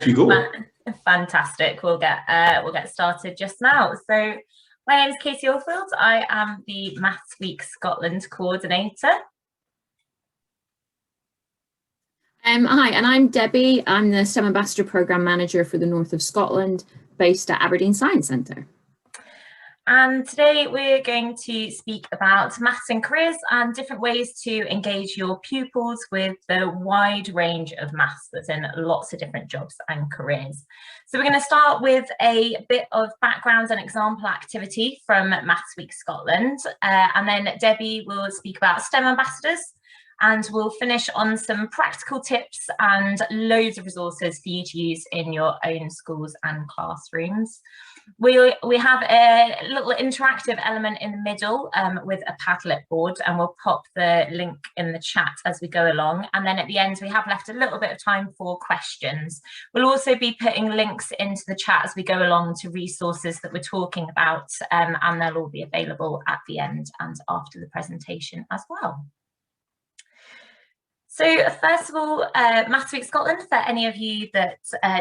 If you go. Fantastic. We'll get started just now. So my name is Katie Oldfield. I am the Maths Week Scotland coordinator. Hi, and I'm Debbie. I'm the STEM Ambassador Programme Manager for the North of Scotland, based at Aberdeen Science Centre. And today we're going to speak about maths and careers and different ways to engage your pupils with the wide range of maths that's in lots of different jobs and careers. So we're going to start with a bit of background and example activity from Maths Week Scotland, and then Debbie will speak about STEM ambassadors, and we'll finish on some practical tips and loads of resources for you to use in your own schools and classrooms. We have a little interactive element in the middle with a Padlet board, and we'll pop the link in the chat as we go along. And then at the end, we have left a little bit of time for questions. We'll also be putting links into the chat as we go along to resources that we're talking about, and they'll all be available at the end and after the presentation as well. So first of all, Maths Week Scotland, for any of you that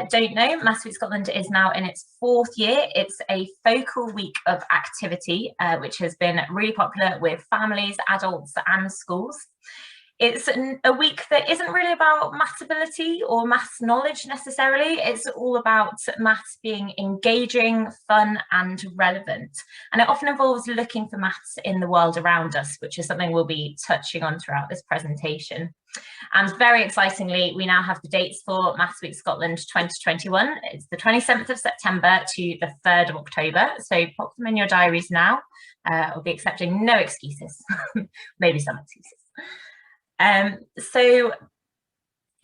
don't know, Maths Week Scotland is now in its 4th year. It's a focal week of activity, which has been really popular with families, adults and schools. It's a week that isn't really about maths ability or maths knowledge necessarily. It's all about maths being engaging, fun and relevant. And it often involves looking for maths in the world around us, which is something we'll be touching on throughout this presentation. And very excitingly, we now have the dates for Maths Week Scotland 2021. It's the 27th of September to the 3rd of October. So pop them in your diaries now. We'll be accepting no excuses, maybe some excuses. So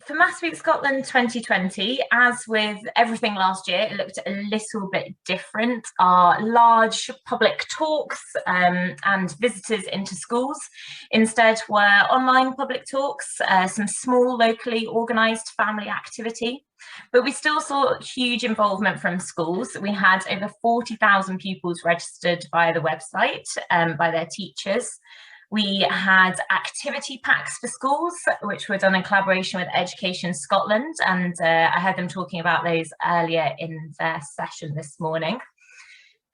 for Maths Week Scotland 2020, as with everything last year, it looked a little bit different. Our large public talks and visitors into schools instead were online public talks, some small locally organised family activity. But we still saw huge involvement from schools. We had over 40,000 pupils registered via the website by their teachers. We had activity packs for schools, which were done in collaboration with Education Scotland, and I heard them talking about those earlier in their session this morning.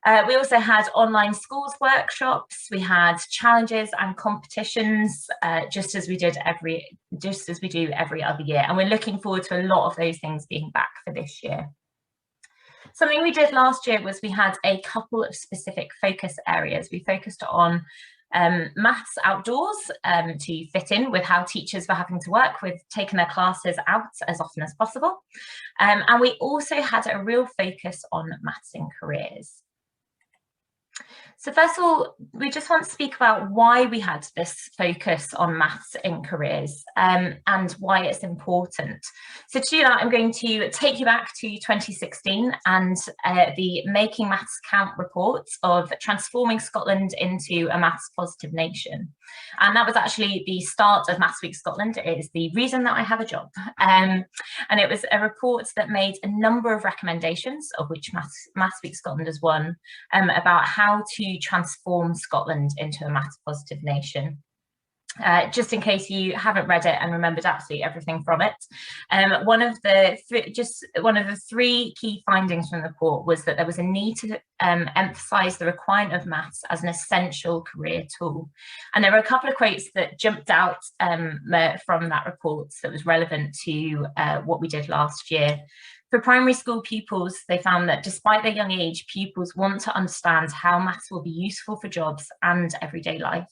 We also had online schools workshops. We had challenges and competitions, just as we do every other year, and we're looking forward to a lot of those things being back for this year. Something we did last year was we had a couple of specific focus areas. We focused on maths outdoors to fit in with how teachers were having to work with taking their classes out as often as possible. And we also had a real focus on maths in careers. So first of all, we just want to speak about why we had this focus on maths in careers and why it's important. So to do that, I'm going to take you back to 2016 and the Making Maths Count report of transforming Scotland into a maths positive nation. And that was actually the start of Maths Week Scotland. It is the reason that I have a job. And it was a report that made a number of recommendations, of which Maths Week Scotland is one, about how to transform Scotland into a maths positive nation. Just in case you haven't read it and remembered absolutely everything from it, one of the 3 key findings from the report was that there was a need to emphasise the requirement of maths as an essential career tool. And there were a couple of quotes that jumped out from that report that was relevant to what we did last year. For primary school pupils, they found that despite their young age, pupils want to understand how maths will be useful for jobs and everyday life.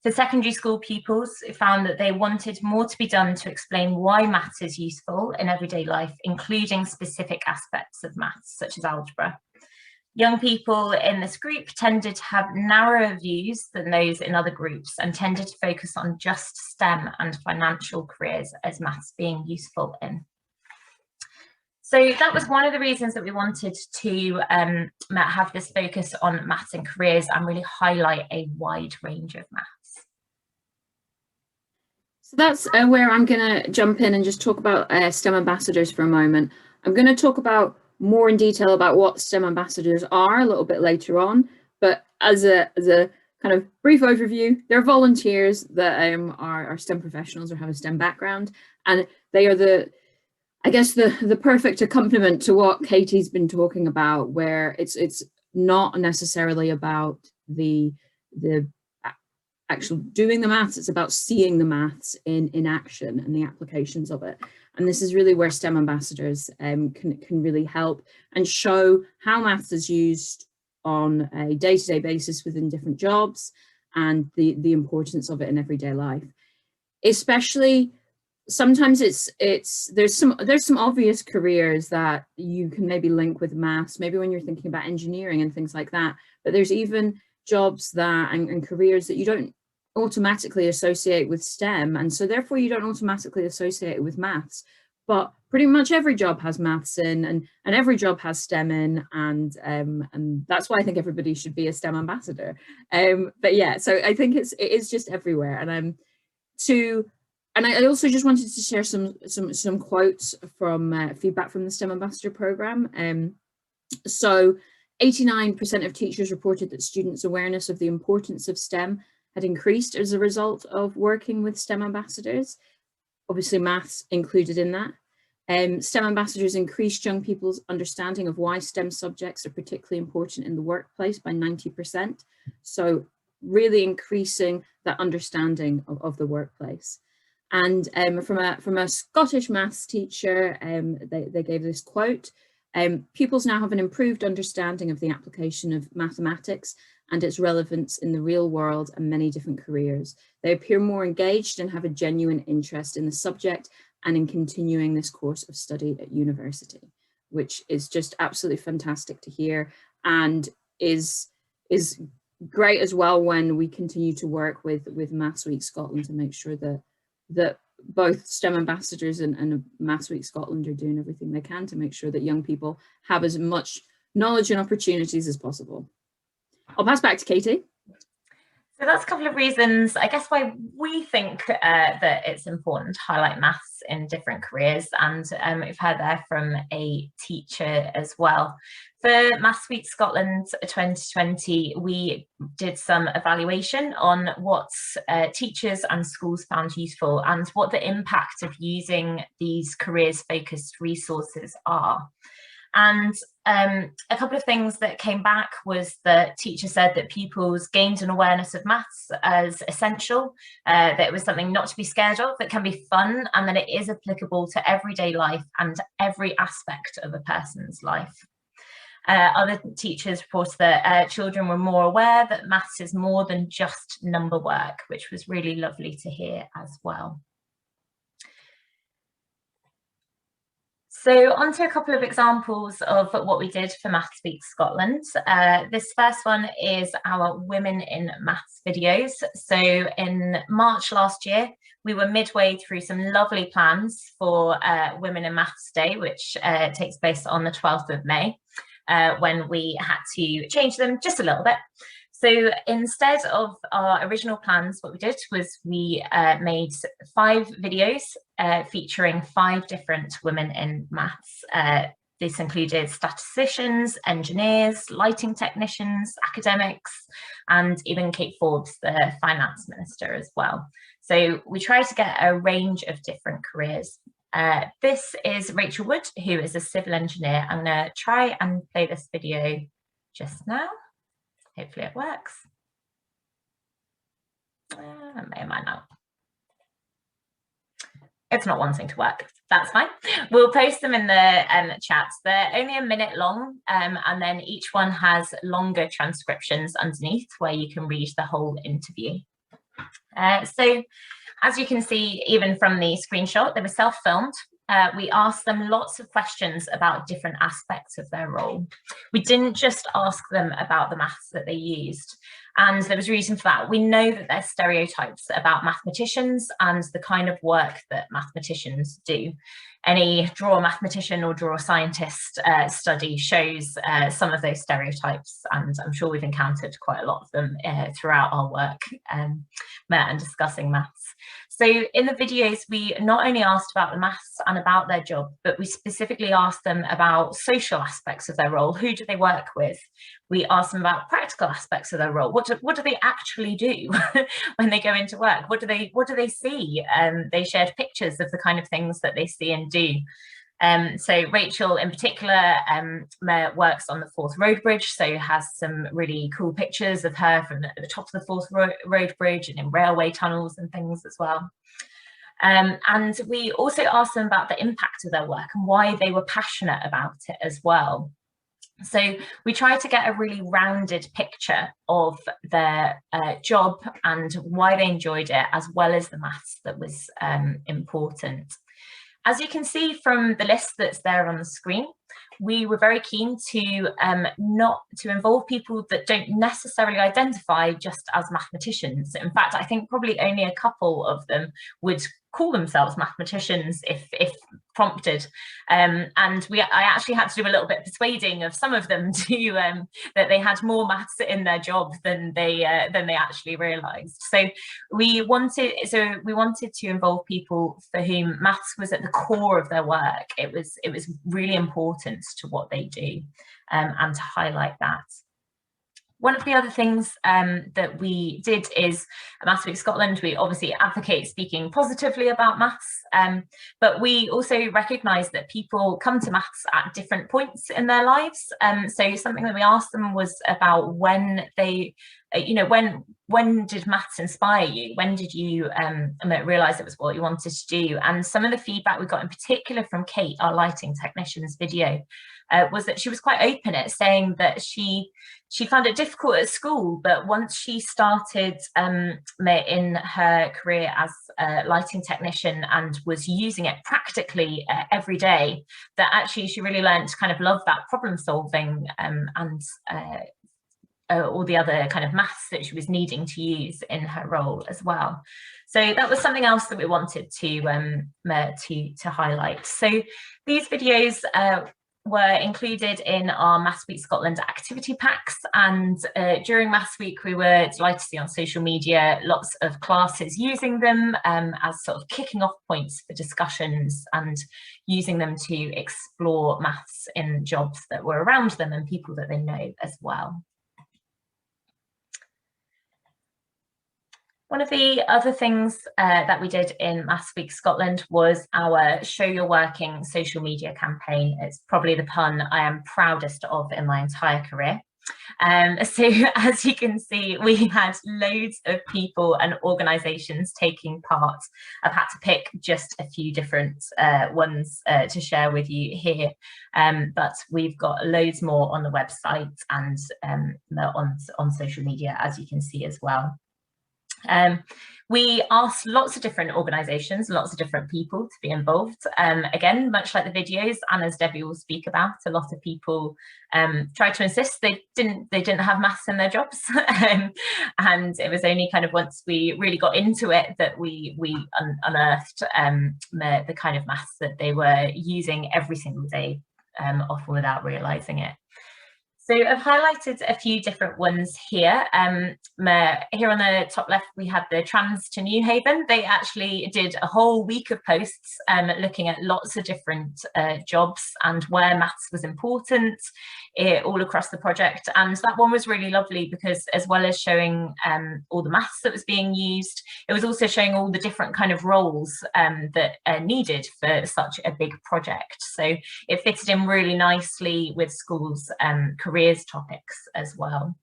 For secondary school pupils, it found that they wanted more to be done to explain why maths is useful in everyday life, including specific aspects of maths, such as algebra. Young people in this group tended to have narrower views than those in other groups and tended to focus on just STEM and financial careers as maths being useful in. So that was one of the reasons that we wanted to have this focus on maths and careers and really highlight a wide range of maths. So that's where I'm going to jump in and just talk about STEM ambassadors for a moment. I'm going to talk about more in detail about what STEM ambassadors are a little bit later on, but as a kind of brief overview, they're volunteers that are STEM professionals or have a STEM background, and they are I guess the perfect accompaniment to what Katie's been talking about, where it's not necessarily about the actual doing the maths, it's about seeing the maths in action and the applications of it. And this is really where STEM ambassadors can really help and show how maths is used on a day-to-day basis within different jobs and the importance of it in everyday life. Especially sometimes there's some obvious careers that you can maybe link with maths, maybe when you're thinking about engineering and things like that, but there's even jobs that and careers that you don't automatically associate with STEM, and so therefore you don't automatically associate it with maths. But pretty much every job has maths in, and every job has STEM in, and that's why I think everybody should be a STEM ambassador. But yeah, so I think it is just everywhere. And I also just wanted to share some quotes from feedback from the STEM Ambassador Programme. So 89% of teachers reported that students' awareness of the importance of STEM had increased as a result of working with STEM ambassadors. Obviously, maths included in that. STEM ambassadors increased young people's understanding of why STEM subjects are particularly important in the workplace by 90%. So really increasing that understanding of the workplace. And from a Scottish maths teacher, they gave this quote: pupils now have an improved understanding of the application of mathematics and its relevance in the real world and many different careers. They appear more engaged and have a genuine interest in the subject and in continuing this course of study at university, which is just absolutely fantastic to hear, and is great as well when we continue to work with Maths Week Scotland to make sure that both STEM ambassadors and Maths Week Scotland are doing everything they can to make sure that young people have as much knowledge and opportunities as possible. I'll pass back to Katie. So that's a couple of reasons, I guess, why we think that it's important to highlight maths in different careers. And we've heard there from a teacher as well. For Maths Week Scotland 2020, we did some evaluation on what teachers and schools found useful and what the impact of using these careers-focused resources are. And a couple of things that came back was that teachers said that pupils gained an awareness of maths as essential, that it was something not to be scared of, that can be fun, and that it is applicable to everyday life and every aspect of a person's life. Other teachers reported that children were more aware that maths is more than just number work, which was really lovely to hear as well. So on to a couple of examples of what we did for Maths Week Scotland. This first one is our Women in Maths videos. So in March last year, we were midway through some lovely plans for Women in Maths Day, which takes place on the 12th of May, when we had to change them just a little bit. So instead of our original plans, what we did was we made 5 videos featuring 5 different women in maths. This included statisticians, engineers, lighting technicians, academics, and even Kate Forbes, the finance minister as well. So we tried to get a range of different careers. This is Rachel Wood, who is a civil engineer. I'm going to try and play this video just now. Hopefully it works. It might not. It's not wanting to work. That's fine. We'll post them in the chats. They're only a minute long, and then each one has longer transcriptions underneath where you can read the whole interview. So as you can see, even from the screenshot, they were self-filmed. We asked them lots of questions about different aspects of their role. We didn't just ask them about the maths that they used, and there was a reason for that. We know that there's stereotypes about mathematicians and the kind of work that mathematicians do. Any draw a mathematician or draw a scientist study shows some of those stereotypes, and I'm sure we've encountered quite a lot of them throughout our work and discussing maths. So in the videos, we not only asked about the maths and about their job, but we specifically asked them about social aspects of their role. Who do they work with? We asked them about practical aspects of their role. What do they actually do when they go into work? What do they see? They shared pictures of the kind of things that they see and do. So Rachel in particular works on the Forth Road Bridge, so has some really cool pictures of her from the top of the Forth Road Bridge and in railway tunnels and things as well. And we also asked them about the impact of their work and why they were passionate about it as well. So we tried to get a really rounded picture of their job and why they enjoyed it, as well as the maths that was important. As you can see from the list that's there on the screen, we were very keen to not to involve people that don't necessarily identify just as mathematicians. In fact, I think probably only a couple of them would call themselves mathematicians if prompted, and I actually had to do a little bit of persuading of some of them to that they had more maths in their job than they actually realized. So we wanted to involve people for whom maths was at the core of their work. It was really important to what they do, and to highlight that. One of the other things that we did is at Maths Week Scotland, we obviously advocate speaking positively about maths, but we also recognise that people come to maths at different points in their lives. So something that we asked them was about when they, when did maths inspire you? When did you realise it was what you wanted to do? And some of the feedback we got in particular from Kate, our lighting technician's video, was that she was quite open at saying that she found it difficult at school, but once she started in her career as a lighting technician and was using it practically every day, that actually she really learned to kind of love that problem solving and all the other kind of maths that she was needing to use in her role as well. So that was something else that we wanted to highlight. So these videos were included in our Maths Week Scotland activity packs, and during Maths Week we were delighted to see on social media lots of classes using them as sort of kicking off points for discussions and using them to explore maths in jobs that were around them and people that they know as well. One of the other things that we did in Maths Week Scotland was our Show Your Working social media campaign. It's probably the pun I am proudest of in my entire career. So as you can see, we had loads of people and organisations taking part. I've had to pick just a few different ones to share with you here, but we've got loads more on the website and on social media, as you can see as well. We asked lots of different organisations, lots of different people to be involved. Again, much like the videos, and as Debbie will speak about, a lot of people tried to insist they didn't have maths in their jobs, and it was only kind of once we really got into it that we unearthed the kind of maths that they were using every single day, often without realising it. So I've highlighted a few different ones here. Here on the top left, we have the Trans to New Haven. They actually did a whole week of posts looking at lots of different jobs and where maths was important all across the project. And that one was really lovely because as well as showing all the maths that was being used, it was also showing all the different kind of roles that are needed for such a big project. So it fitted in really nicely with schools' careers topics as well.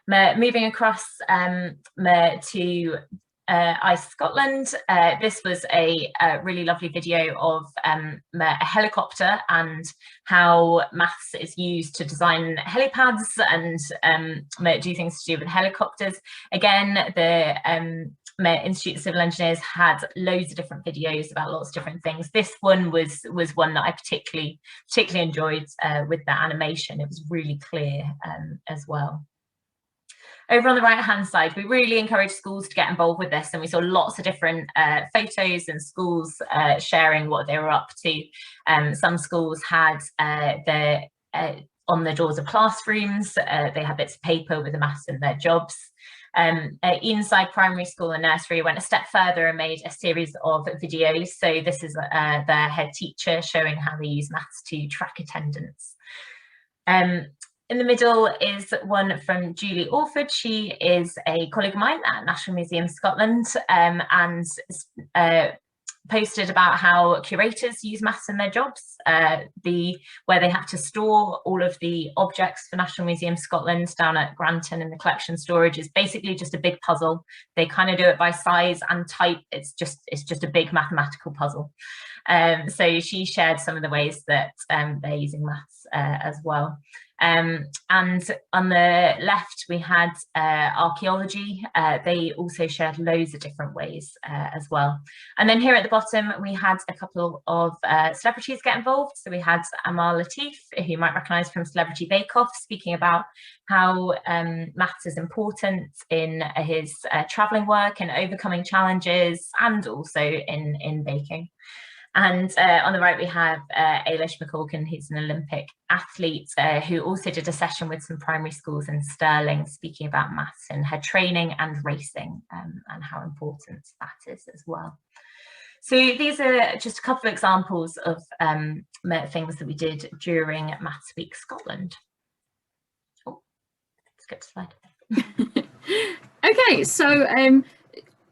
Moving across to ICE Scotland, this was a really lovely video of a helicopter and how maths is used to design helipads and do things to do with helicopters. Again, the Institute of Civil Engineers had loads of different videos about lots of different things. This one was one that I particularly enjoyed with the animation. It was really clear as well. Over on the right hand side, we really encourage schools to get involved with this, and we saw lots of different photos and schools sharing what they were up to. Some schools had on the doors of classrooms, they had bits of paper with the maths in their jobs. Inside Primary School and Nursery went a step further and made a series of videos. So this is their head teacher showing how they use maths to track attendance. In the middle is one from Julie Oldfield. She is a colleague of mine at National Museum Scotland, and posted about how curators use maths in their jobs, where they have to store all of the objects for National Museum Scotland down at Granton in the collection storage is basically just a big puzzle. They kind of do it by size and type. It's just a big mathematical puzzle. So she shared some of the ways that they're using maths as well. And on the left, we had archaeology. They also shared loads of different ways as well. And then here at the bottom, we had a couple of celebrities get involved. So we had Amar Latif, who you might recognise from Celebrity Bake Off, speaking about how maths is important in his travelling work and overcoming challenges, and also in baking. And on the right, we have Ailish McCulkin, who's an Olympic athlete, who also did a session with some primary schools in Stirling, speaking about maths in her training and racing, and how important that is as well. So these are just a couple of examples of things that we did during Maths Week Scotland. Oh, skip slide. Okay, so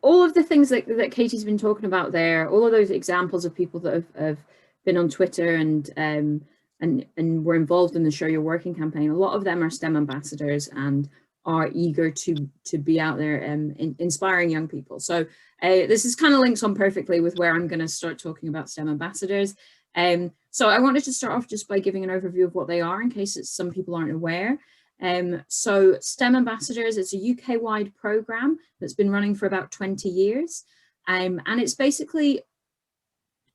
all of the things that Katie's been talking about there, all of those examples of people that have been on Twitter and were involved in the Show Your Working campaign, a lot of them are STEM ambassadors and are eager to be out there inspiring young people. So this is kind of links on perfectly with where I'm going to start talking about STEM ambassadors. So I wanted to start off just by giving an overview of what they are in case some people aren't aware. So STEM Ambassadors is a UK-wide program that's been running for about 20 years. And it's basically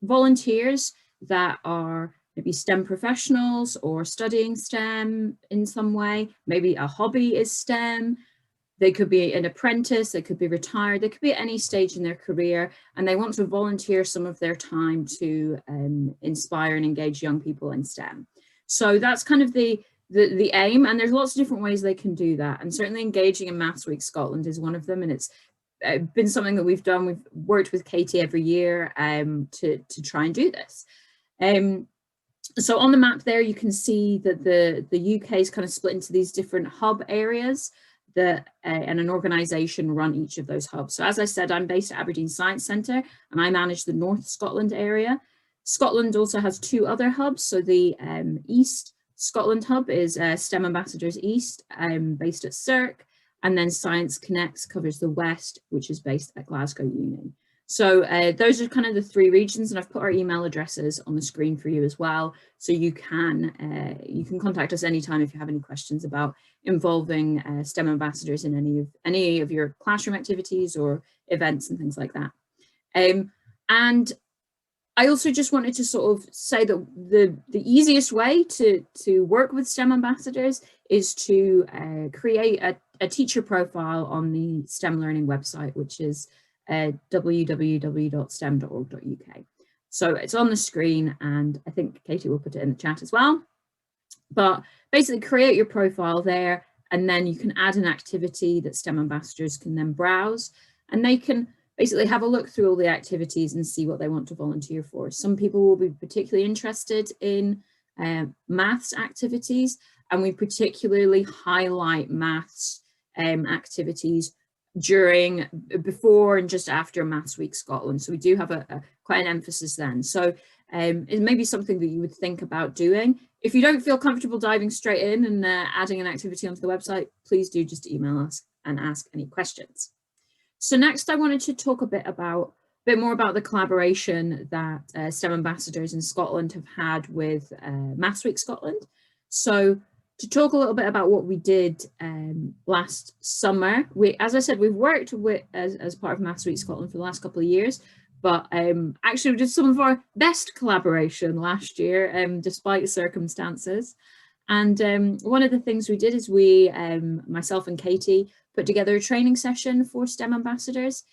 volunteers that are maybe STEM professionals or studying STEM in some way. Maybe a hobby is STEM. They could be an apprentice, they could be retired, they could be at any stage in their career, and they want to volunteer some of their time to inspire and engage young people in STEM. So that's kind of the aim, and there's lots of different ways they can do that, and certainly engaging in Maths Week Scotland is one of them, and it's been something that we've done. We've worked with Katie every year to try and do this. So on the map there you can see that the UK is kind of split into these different hub areas that and an organisation run each of those hubs. So as I said, I'm based at Aberdeen Science Centre and I manage the North Scotland area. Scotland also has two other hubs. So the East Scotland hub is STEM Ambassadors East, based at Cirque, and then Science Connects covers the West, which is based at Glasgow Uni. So those are kind of the three regions, and I've put our email addresses on the screen for you as well. So you can contact us anytime if you have any questions about involving STEM ambassadors in any of your classroom activities or events and things like that. And I also just wanted to sort of say that the easiest way to work with STEM ambassadors is to create a teacher profile on the STEM Learning website, which is www.stem.org.uk. So it's on the screen, and I think Katie will put it in the chat as well. But basically create your profile there, and then you can add an activity that STEM ambassadors can then browse, and they can basically have a look through all the activities and see what they want to volunteer for. Some people will be particularly interested in maths activities, and we particularly highlight maths activities before and just after Maths Week Scotland. So we do have quite an emphasis then. So it may be something that you would think about doing. If you don't feel comfortable diving straight in and adding an activity onto the website, please do just email us and ask any questions. So next I wanted to talk a bit more about the collaboration that STEM ambassadors in Scotland have had with Maths Week Scotland. So to talk a little bit about what we did last summer, as I said, we've worked with as part of Maths Week Scotland for the last couple of years, but actually we did some of our best collaboration last year, despite circumstances. And one of the things we did is myself and Katie, put together a training session for STEM ambassadors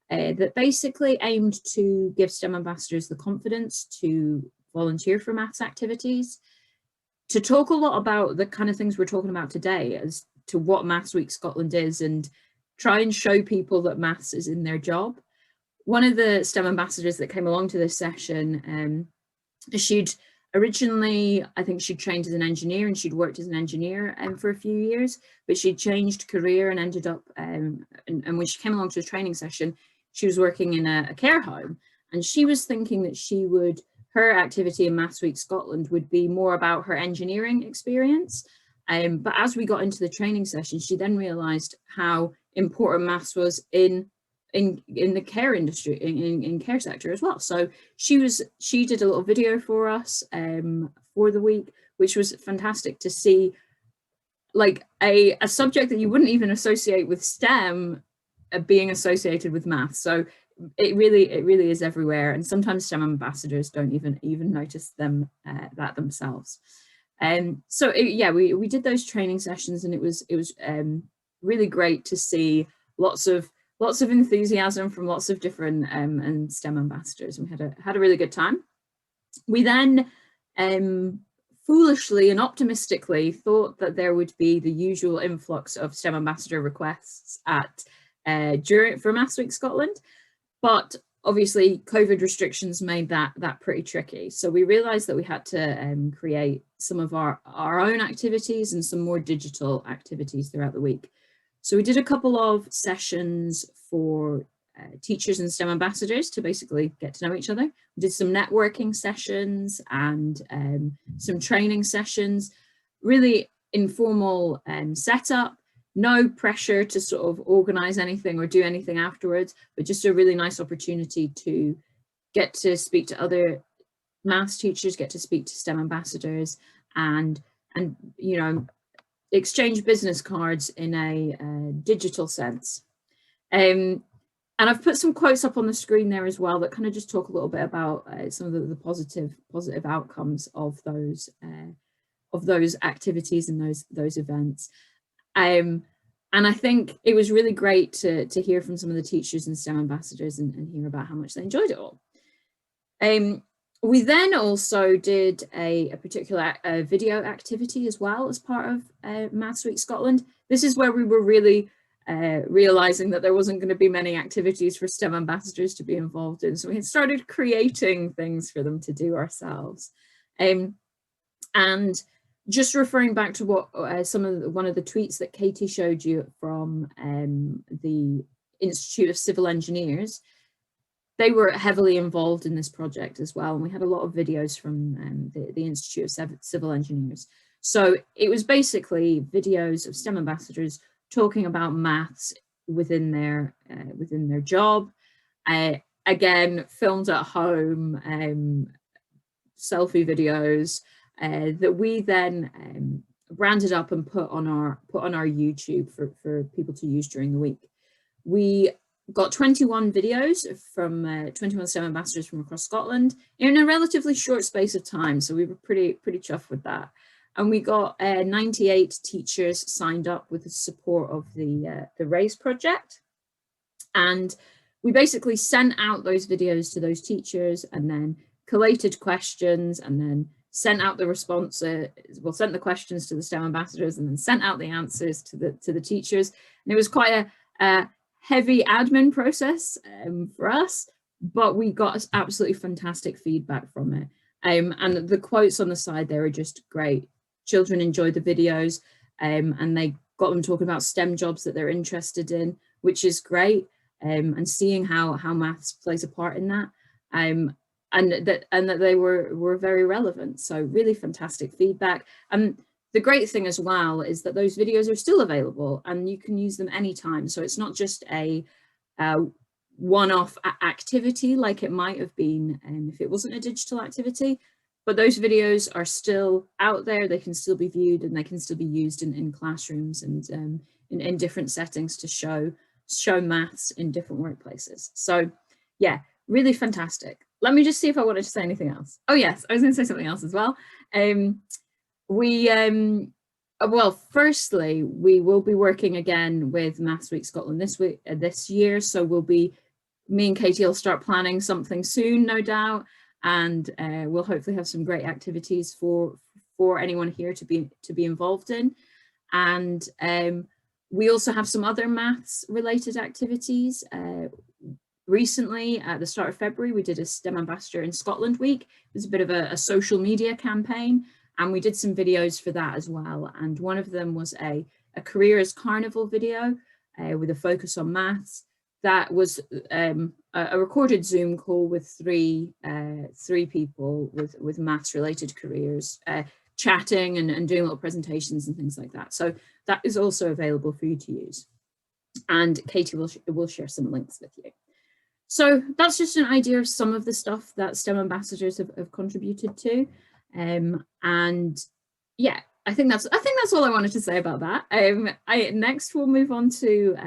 that basically aimed to give STEM ambassadors the confidence to volunteer for maths activities, to talk a lot about the kind of things we're talking about today as to what Maths Week Scotland is, and try and show people that maths is in their job. One of the STEM ambassadors that came along to this session, she'd originally, I think she'd trained as an engineer and she'd worked as an engineer for a few years, but she'd changed career and ended up, and when she came along to the training session, she was working in a care home. and she was thinking that her activity in Maths Week Scotland would be more about her engineering experience. But as we got into the training session, she then realised how important maths was in the care industry, in care sector as well. So she did a little video for us for the week, which was fantastic to see, like a subject that you wouldn't even associate with STEM being associated with maths. So it really is everywhere, and sometimes STEM ambassadors don't even notice them that themselves. So yeah, we did those training sessions, and it was really great to see lots of enthusiasm from lots of different and STEM ambassadors, and we had a really good time. We then foolishly and optimistically thought that there would be the usual influx of STEM ambassador requests for Maths Week Scotland, but obviously COVID restrictions made that pretty tricky. So we realized that we had to create some of our own activities and some more digital activities throughout the week. So we did a couple of sessions for teachers and STEM ambassadors to basically get to know each other. We did some networking sessions and some training sessions, really informal setup, no pressure to sort of organize anything or do anything afterwards, but just a really nice opportunity to get to speak to other maths teachers, get to speak to STEM ambassadors, and you know, exchange business cards in a digital sense. And I've put some quotes up on the screen there as well that kind of just talk a little bit about some of the positive outcomes of those activities and those events. And I think it was really great to hear from some of the teachers and STEM ambassadors and hear about how much they enjoyed it all. We then also did a particular video activity as well as part of Maths Week Scotland. This is where we were really realizing that there wasn't going to be many activities for STEM ambassadors to be involved in. So we had started creating things for them to do ourselves. And just referring back to what one of the tweets that Katie showed you from the Institute of Civil Engineers, they were heavily involved in this project as well. And we had a lot of videos from the Institute of Civil Engineers. So it was basically videos of STEM ambassadors talking about maths within their job. Again, filmed at home, selfie videos that we then branded up and put on our YouTube for people to use during the week. We got 21 videos from 21 STEM ambassadors from across Scotland in a relatively short space of time, so we were pretty chuffed with that. And we got 98 teachers signed up with the support of the RAISE project, and we basically sent out those videos to those teachers and then collated questions and then sent out the responses. Well, sent the questions to the STEM ambassadors and then sent out the answers to the teachers. And it was quite a heavy admin process for us, but we got absolutely fantastic feedback from it. And the quotes on the side there are just great. Children enjoyed the videos and they got them talking about STEM jobs that they're interested in, which is great. And seeing how maths plays a part in that. And that they were very relevant. So really fantastic feedback. And the great thing as well is that those videos are still available and you can use them anytime. So it's not just a one-off activity like it might have been if it wasn't a digital activity, but those videos are still out there. They can still be viewed and they can still be used in classrooms and in different settings to show maths in different workplaces. So yeah, really fantastic. Let me just see if I wanted to say anything else. Oh yes, I was going to say something else as well. Well, firstly, we will be working again with Maths Week Scotland this year. So me and Katie will start planning something soon, no doubt, and we'll hopefully have some great activities for anyone here to be involved in. And we also have some other maths related activities. Recently, at the start of February, we did a STEM Ambassador in Scotland week. It was a bit of a social media campaign, and we did some videos for that as well. And one of them was a careers carnival video with a focus on maths. that was a recorded Zoom call with three people with maths related careers, chatting and doing little presentations and things like that. So that is also available for you to use. And Katie will share some links with you. So that's just an idea of some of the stuff that STEM ambassadors have contributed to. And yeah, I think that's all I wanted to say about that. Next we'll move on to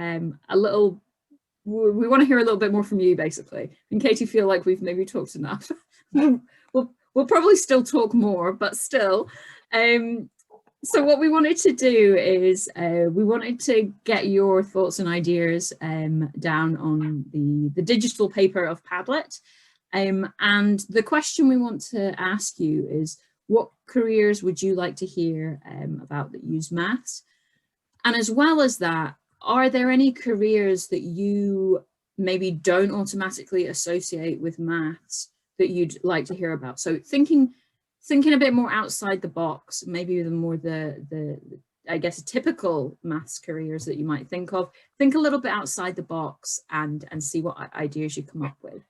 we want to hear a little bit more from you, basically. And Katie, feel like we've maybe talked enough. we'll probably still talk more, but still. So what we wanted to do is we wanted to get your thoughts and ideas down on the digital paper of Padlet. And the question we want to ask you is, what careers would you like to hear about that use maths? And as well as that, are there any careers that you maybe don't automatically associate with maths that you'd like to hear about? So thinking a bit more outside the box, maybe the I guess typical maths careers that you might think of. Think a little bit outside the box and see what ideas you come up with.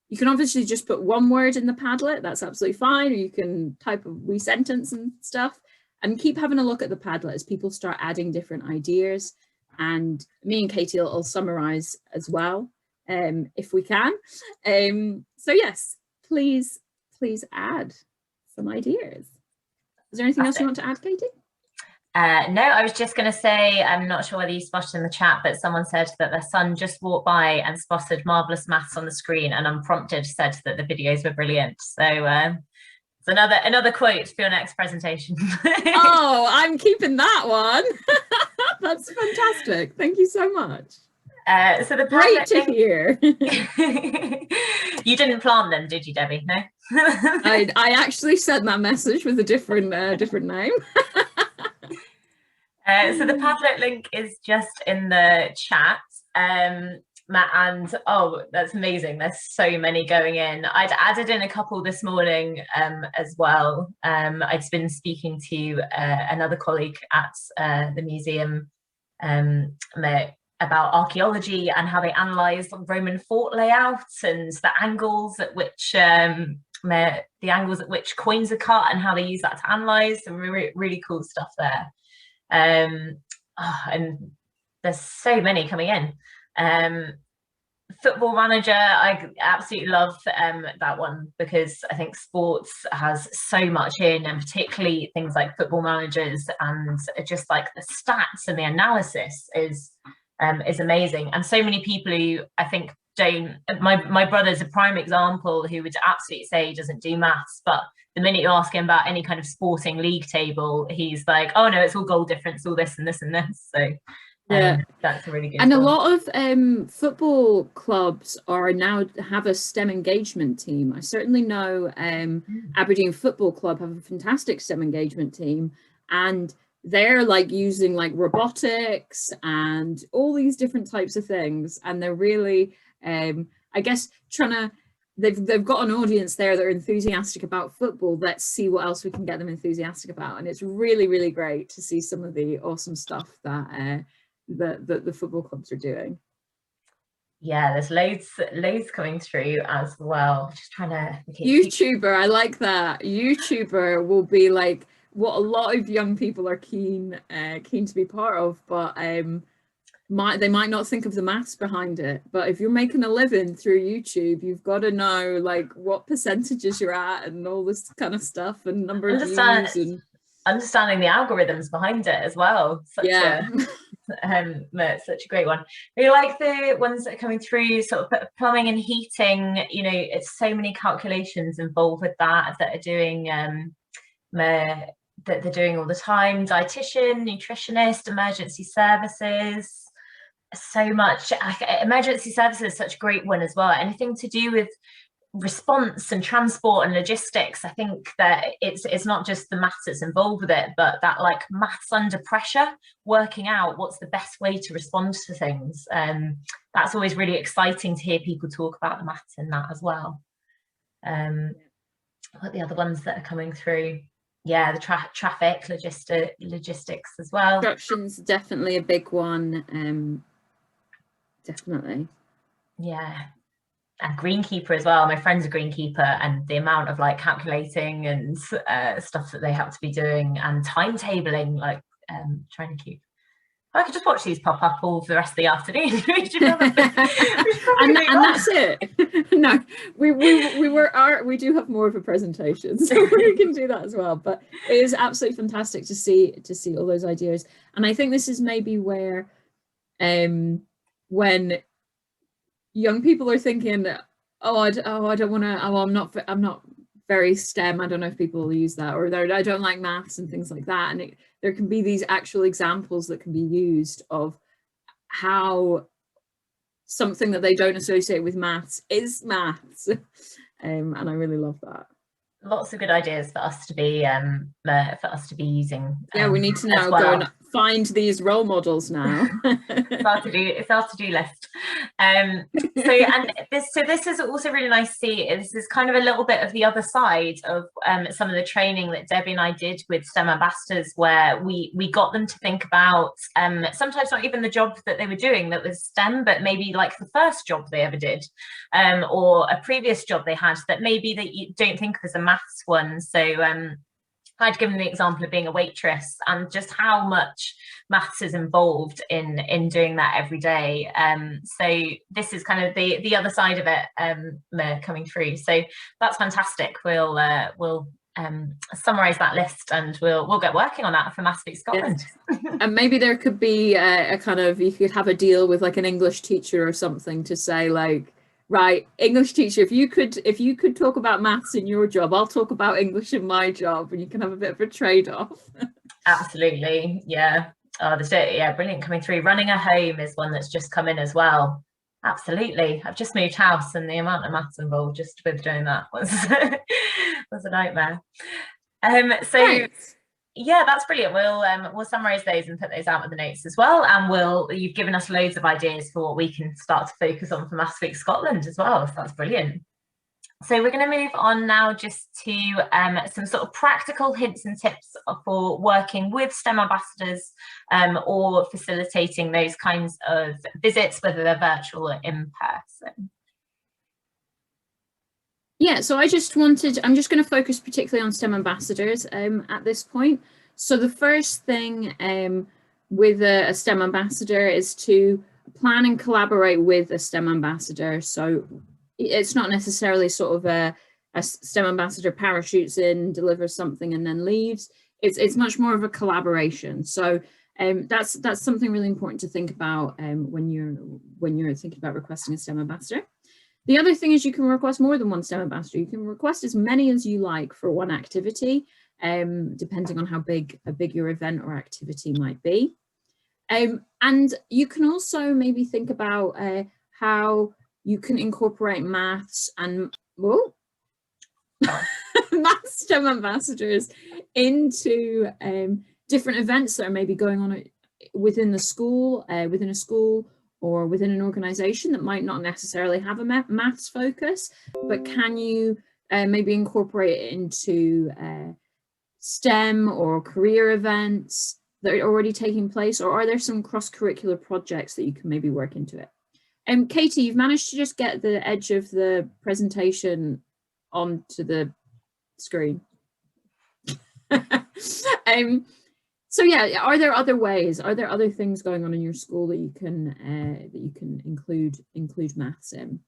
You can obviously just put one word in the Padlet, that's absolutely fine, or you can type a wee sentence and stuff. And keep having a look at the Padlet as people start adding different ideas. And me and Katie will summarize as well, if we can. So yes, please add some ideas. Is there anything else you want to add, Katie? No, I was just going to say, I'm not sure whether you spotted in the chat, but someone said that their son just walked by and spotted marvellous maths on the screen and unprompted said that the videos were brilliant. So it's another quote for your next presentation. Oh, I'm keeping that one. That's fantastic. Thank you so much. So the great to hear. You didn't plant them, did you, Debbie? No. I actually sent that message with a different name. So the Padlet link is just in the chat. And oh, that's amazing. There's so many going in. I'd added in a couple this morning as well. I'd been speaking to another colleague at the museum about archaeology and how they analysed Roman fort layouts and the angles at which coins are cut and how they use that to analyse. Some really cool stuff there. And there's so many coming in. Football Manager, I absolutely love that one because I think sports has so much in, and particularly things like Football Managers and just like the stats and the analysis is amazing. And so many people who I think don't, my brother's a prime example who would absolutely say he doesn't do maths, but the minute you ask him about any kind of sporting league table, he's like, oh no, it's all goal difference, all this and this and this. So yeah, that's a really good and one. A lot of football clubs are now have a STEM engagement team. I certainly know Aberdeen Football Club have a fantastic STEM engagement team, and they're like using like robotics and all these different types of things, and they're really I guess trying to they've got an audience there that are enthusiastic about football. Let's see what else we can get them enthusiastic about, and it's really great to see some of the awesome stuff that the football clubs are doing. Yeah, there's loads coming through as well. Just trying to YouTuber, I like that. YouTuber will be like what a lot of young people are keen to be part of, but they might not think of the maths behind it. But if you're making a living through YouTube, you've got to know like what percentages you're at and all this kind of stuff and number of views and understanding the algorithms behind it as well. Such a great one. We like the ones that are coming through, sort of plumbing and heating. You know, it's so many calculations involved with that are doing that they're doing all the time. Dietitian, nutritionist, emergency services. So much. Emergency services is such a great one as well. Anything to do with response and transport and logistics, I think that it's not just the maths that's involved with it, but that like maths under pressure, working out what's the best way to respond to things. That's always really exciting to hear people talk about the maths in that as well. What are the other ones that are coming through? Yeah, the traffic logistics as well. Construction's definitely a big one. definitely. Yeah. And greenkeeper as well. My friend's a greenkeeper, and the amount of like calculating and stuff that they have to be doing, and timetabling, like trying to keep. I could just watch these pop up all for the rest of the afternoon. And that's it. No, we do have more of a presentation, so we can do that as well. But it is absolutely fantastic to see all those ideas. And I think this is maybe where when young people are thinking, oh, I don't want to, oh, I'm not very STEM. I don't know if people will use that, or I don't like maths and things like that. And there can be these actual examples that can be used of how something that they don't associate with maths is maths. And I really love that. Lots of good ideas for us to be using. Yeah, we need to now go and find these role models now. It's our to-do list. So this is also really nice to see. This is kind of a little bit of the other side of some of the training that Debbie and I did with STEM ambassadors, where we got them to think about sometimes not even the job that they were doing that was STEM, but maybe like the first job they ever did, or a previous job they had that maybe that you don't think was a maths one. So I'd given the example of being a waitress and just how much maths is involved in doing that every day. So this is kind of the other side of it coming through. So that's fantastic. We'll summarise that list, and we'll get working on that for Maths Week Scotland. Yes. And maybe there could be a kind of, you could have a deal with like an English teacher or something to say like, right, English teacher, if you could talk about maths in your job, I'll talk about English in my job, and you can have a bit of a trade-off. Absolutely, yeah. Oh, brilliant coming through. Running a home is one that's just come in as well. Absolutely. I've just moved house, and the amount of maths involved just with doing that was was a nightmare. So right. Yeah, that's brilliant. We'll summarise those and put those out with the notes as well. And you've given us loads of ideas for what we can start to focus on for Maths Week Scotland as well. So that's brilliant. So we're going to move on now just to some sort of practical hints and tips for working with STEM ambassadors or facilitating those kinds of visits, whether they're virtual or in person. Yeah, so I'm just going to focus particularly on STEM ambassadors at this point. So the first thing with a STEM ambassador is to plan and collaborate with a STEM ambassador. So it's not necessarily sort of a STEM ambassador parachutes in, delivers something and then leaves. It's much more of a collaboration. So that's something really important to think about when you're thinking about requesting a STEM ambassador. The other thing is you can request more than one STEM ambassador. You can request as many as you like for one activity, depending on how big your event or activity might be. And you can also maybe think about how you can incorporate maths and maths STEM ambassadors into different events that are maybe going on within a school, or within an organization that might not necessarily have a maths focus, but can you maybe incorporate it into STEM or career events that are already taking place, or are there some cross-curricular projects that you can maybe work into it? Katie, you've managed to just get the edge of the presentation onto the screen. So yeah, are there other ways? Are there other things going on in your school that you can include maths in?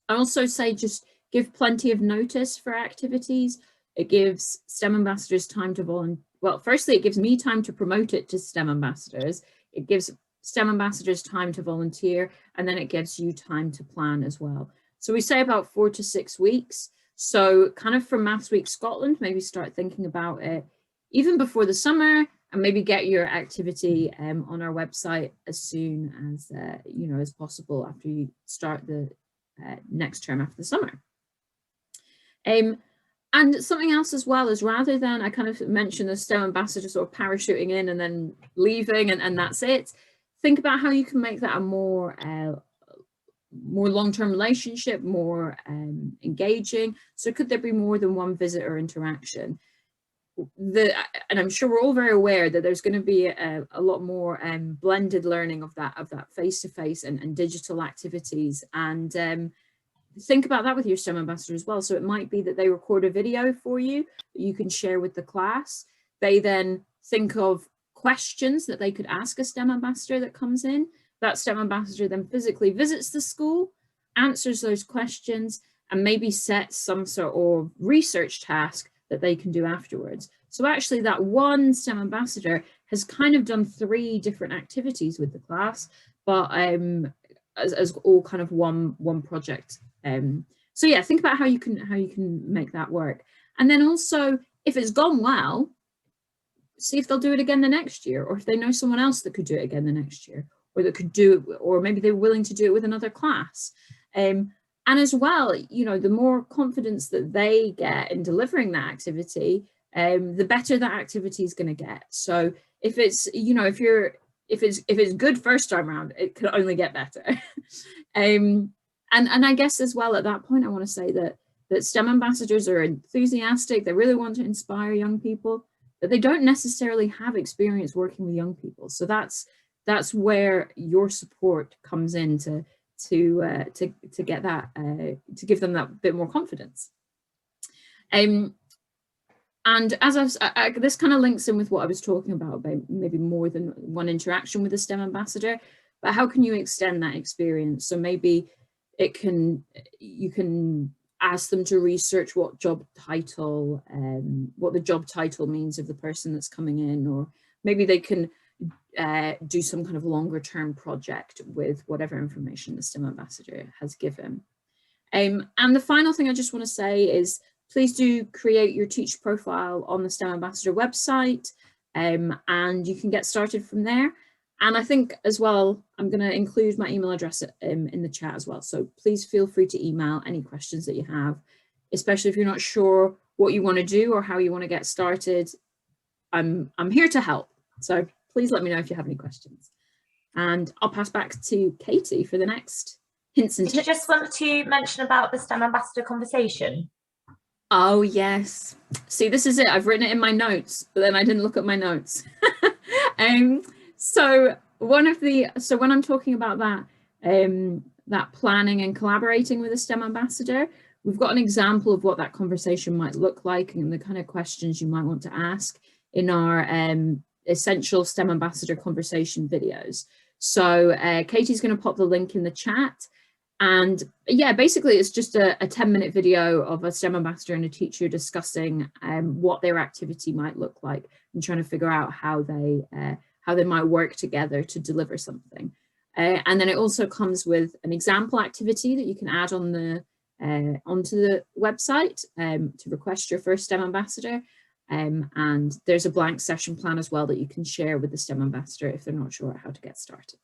I also say just give plenty of notice for activities. It gives STEM ambassadors time to volunteer. Well, firstly, it gives me time to promote it to STEM ambassadors. It gives STEM ambassadors time to volunteer, and then it gives you time to plan as well. So we say about 4 to 6 weeks. So kind of from Maths Week Scotland, maybe start thinking about it even before the summer, and maybe get your activity on our website as soon as as possible after you start the next term after the summer. And something else as well is, rather than, I kind of mentioned the STEM ambassador sort of parachuting in and then leaving and that's it, think about how you can make that a more long-term relationship, more engaging. So could there be more than one visit or interaction? and I'm sure we're all very aware that there's going to be a lot more blended learning of that face-to-face and digital activities. And think about that with your STEM ambassador as well. So it might be that they record a video for you that you can share with the class. They then think of questions that they could ask a STEM ambassador that comes in. That STEM ambassador then physically visits the school, answers those questions, and maybe sets some sort of research task that they can do afterwards. So actually that one STEM ambassador has kind of done 3 different activities with the class, but as all kind of one project. So yeah, think about how you can make that work. And then also, if it's gone well, see if they'll do it again the next year, or if they know someone else that could do it again the next year, or that could do it, or maybe they're willing to do it with another class. And as well, you know, the more confidence that they get in delivering that activity, the better that activity is going to get. So if it's, you know, if it's good first time around, it can only get better. And I guess as well at that point, I want to say that STEM ambassadors are enthusiastic. They really want to inspire young people, but they don't necessarily have experience working with young people. So that's where your support comes in to get that, to give them that bit more confidence. And as this kind of links in with what I was talking about maybe more than one interaction with a STEM ambassador, but how can you extend that experience? So maybe you can ask them to research what the job title means of the person that's coming in, or maybe they can do some kind of longer term project with whatever information the STEM ambassador has given. And the final thing I just want to say is, please do create your teacher profile on the STEM ambassador website, and you can get started from there. And I think as well, I'm going to include my email address in the chat as well. So please feel free to email any questions that you have, especially if you're not sure what you want to do or how you want to get started. I'm here to help. So please let me know if you have any questions. And I'll pass back to Katie for the next hints and tips. Did you just want to mention about the STEM ambassador conversation? Oh, yes. See, this is it. I've written it in my notes, but then I didn't look at my notes. So when I'm talking about that, that planning and collaborating with a STEM ambassador, we've got an example of what that conversation might look like and the kind of questions you might want to ask in our essential STEM ambassador conversation videos. So Katie's going to pop the link in the chat. And yeah, basically it's just a 10-minute video of a STEM ambassador and a teacher discussing what their activity might look like and trying to figure out how they might work together to deliver something. And then it also comes with an example activity that you can add on onto the website to request your first STEM ambassador. And there's a blank session plan as well that you can share with the STEM ambassador if they're not sure how to get started.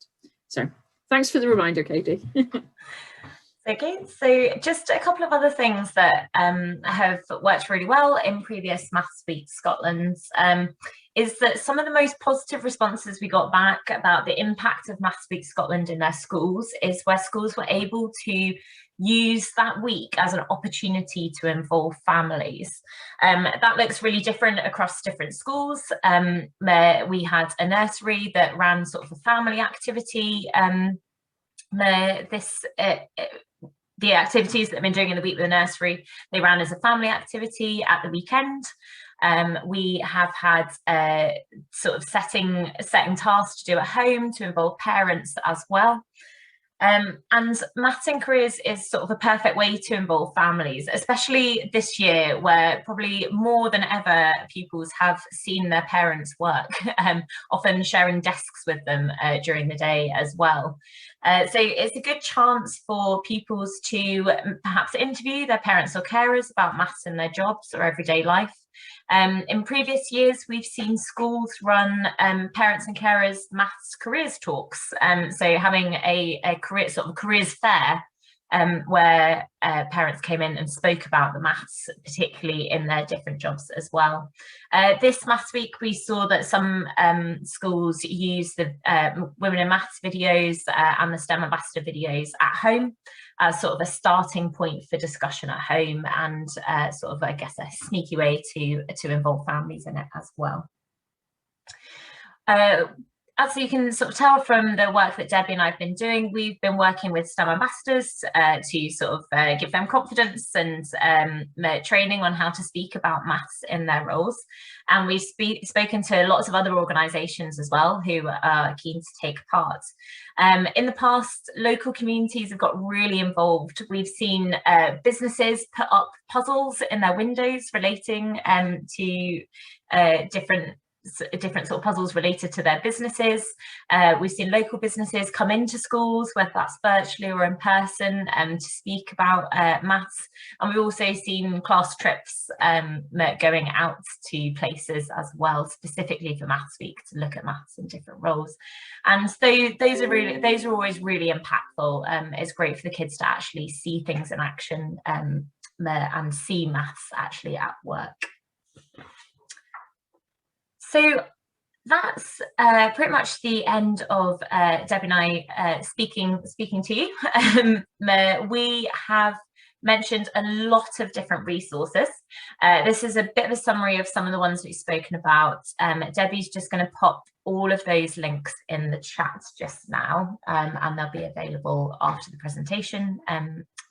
So thanks for the reminder, Katie. Okay, so just a couple of other things that have worked really well in previous Maths Week Scotland is that some of the most positive responses we got back about the impact of Maths Week Scotland in their schools is where schools were able to use that week as an opportunity to involve families. That looks really different across different schools. We had a nursery that ran sort of a family activity. The activities that I've been doing in the week with the nursery, they ran as a family activity at the weekend. We have had sort of setting tasks to do at home to involve parents as well. And Maths in Careers is sort of a perfect way to involve families, especially this year where probably more than ever pupils have seen their parents work, often sharing desks with them during the day as well. So it's a good chance for pupils to perhaps interview their parents or carers about maths in their jobs or everyday life. In previous years, we've seen schools run parents and carers maths careers talks. So having a career sort of careers fair where parents came in and spoke about the maths, particularly in their different jobs as well. This Maths Week, we saw that some schools use the Women in Maths videos and the STEM Ambassador videos at home as sort of a starting point for discussion at home, and sort of, I guess, a sneaky way to involve families in it as well. As you can sort of tell from the work that Debbie and I have been doing, we've been working with STEM ambassadors to sort of give them confidence and training on how to speak about maths in their roles. And we've spoken to lots of other organisations as well who are keen to take part. In the past, local communities have got really involved. We've seen businesses put up puzzles in their windows relating to different sort of puzzles related to their businesses. We've seen local businesses come into schools, whether that's virtually or in person, to speak about maths. And we've also seen class trips going out to places as well, specifically for Maths Week, to look at maths in different roles. And those are always really impactful. It's great for the kids to actually see things in action and see maths actually at work. So that's pretty much the end of Debbie and I speaking to you. We have mentioned a lot of different resources. This is a bit of a summary of some of the ones we've spoken about. Debbie's just going to pop all of those links in the chat just now, and they'll be available after the presentation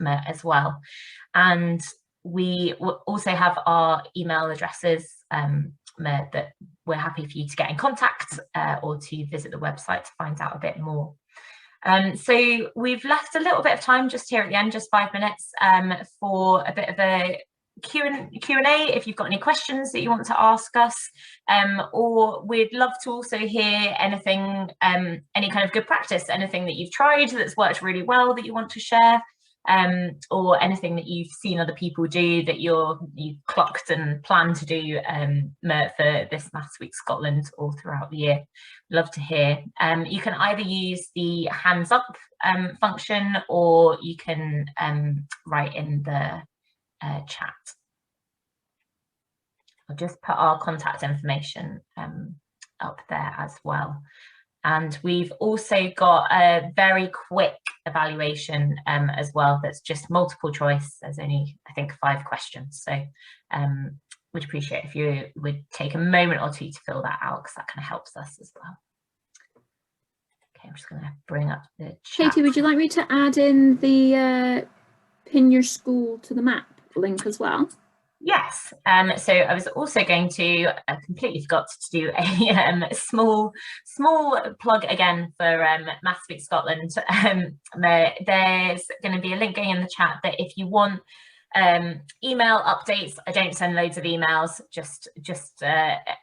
as well. And we also have our email addresses that we're happy for you to get in contact or to visit the website to find out a bit more. So we've left a little bit of time just here at the end, just 5 minutes, for a bit of a Q&A if you've got any questions that you want to ask us, or we'd love to also hear anything, any kind of good practice, anything that you've tried that's worked really well that you want to share. Or anything that you've seen other people do that you clocked and plan to do for this Maths Week Scotland all throughout the year. Love to hear. You can either use the hands up function, or you can write in the chat. I'll just put our contact information up there as well. And we've also got a very quick evaluation as well that's just multiple choice. There's only, I think, 5 questions. So we'd appreciate if you would take a moment or two to fill that out, because that kind of helps us as well. Okay, I'm just going to bring up the chat. Katie, would you like me to add in the pin your school to the map link as well? Yes, so I was also going to, I completely forgot to do a small plug again for Maths Week Scotland. There's going to be a link going in the chat that if you want email updates, I don't send loads of emails, just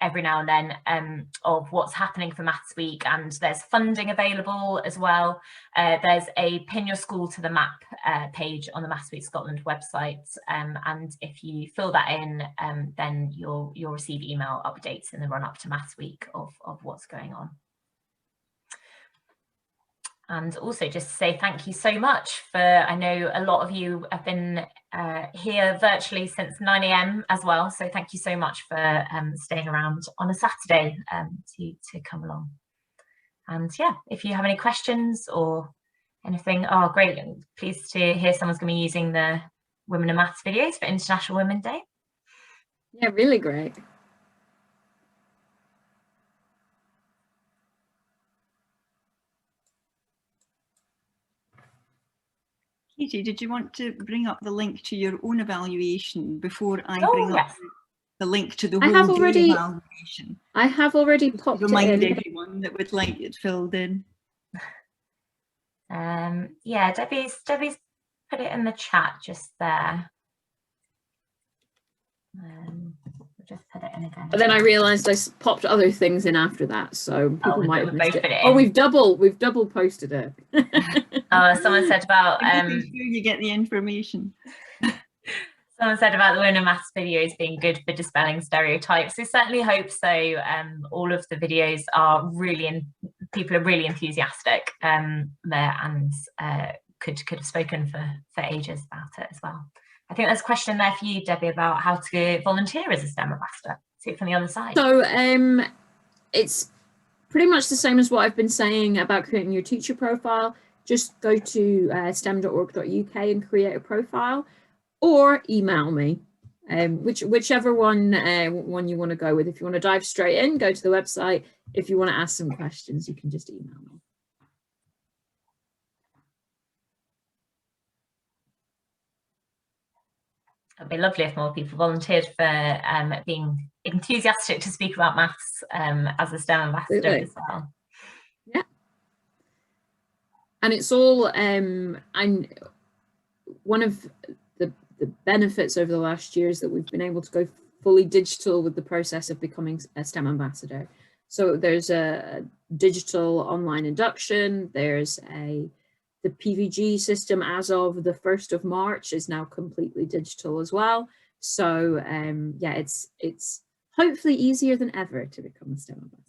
every now and then, of what's happening for Maths Week, and there's funding available as well. There's a pin your school to the map page on the Maths Week Scotland website, and if you fill that in, then you'll receive email updates in the run up to Maths Week of what's going on. And also just to say thank you so much for, I know a lot of you have been here virtually since 9 AM as well. So thank you so much for staying around on a Saturday to come along. And yeah, if you have any questions or anything, oh great, I'm pleased to hear someone's going to be using the Women in Maths videos for International Women's Day. Yeah, really great. Katie, did you want to bring up the link to your own evaluation before I bring up the link to the whole day evaluation? I have already popped it in. Remind everyone that would like it filled in. Yeah, Debbie's put it in the chat just there. Just put it in again. But then I realised I popped other things in after that, so people might have missed it. Oh, we've double posted it. Someone said about you get the information. Someone said about the Women in Maths videos being good for dispelling stereotypes. I certainly hope so. All of the videos are really, people are really enthusiastic there, and could have spoken for ages about it as well. I think there's a question there for you, Debbie, about how to volunteer as a STEM ambassador. See it from the other side. So it's pretty much the same as what I've been saying about creating your teacher profile. Just go to stem.org.uk and create a profile, or email me, whichever one you want to go with. If you want to dive straight in, go to the website. If you want to ask some questions, you can just email me. It'd be lovely if more people volunteered for being enthusiastic to speak about maths as a STEM ambassador as well. Yeah, and it's all and one of the benefits over the last year is that we've been able to go fully digital with the process of becoming a STEM ambassador. So there's a digital online induction. There's the PVG system as of the 1st of March is now completely digital as well. So yeah, it's hopefully easier than ever to become a STEM ambassador.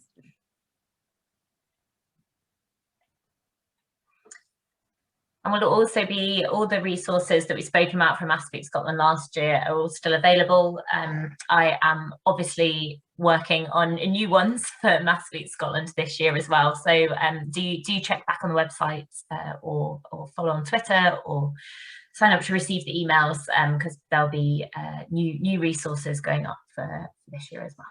And will also be all the resources that we've spoken about from Maths Week Scotland last year are all still available. I am obviously working on new ones for Maths Week Scotland this year as well. So do check back on the website or follow on Twitter or sign up to receive the emails because there'll be new resources going up for this year as well.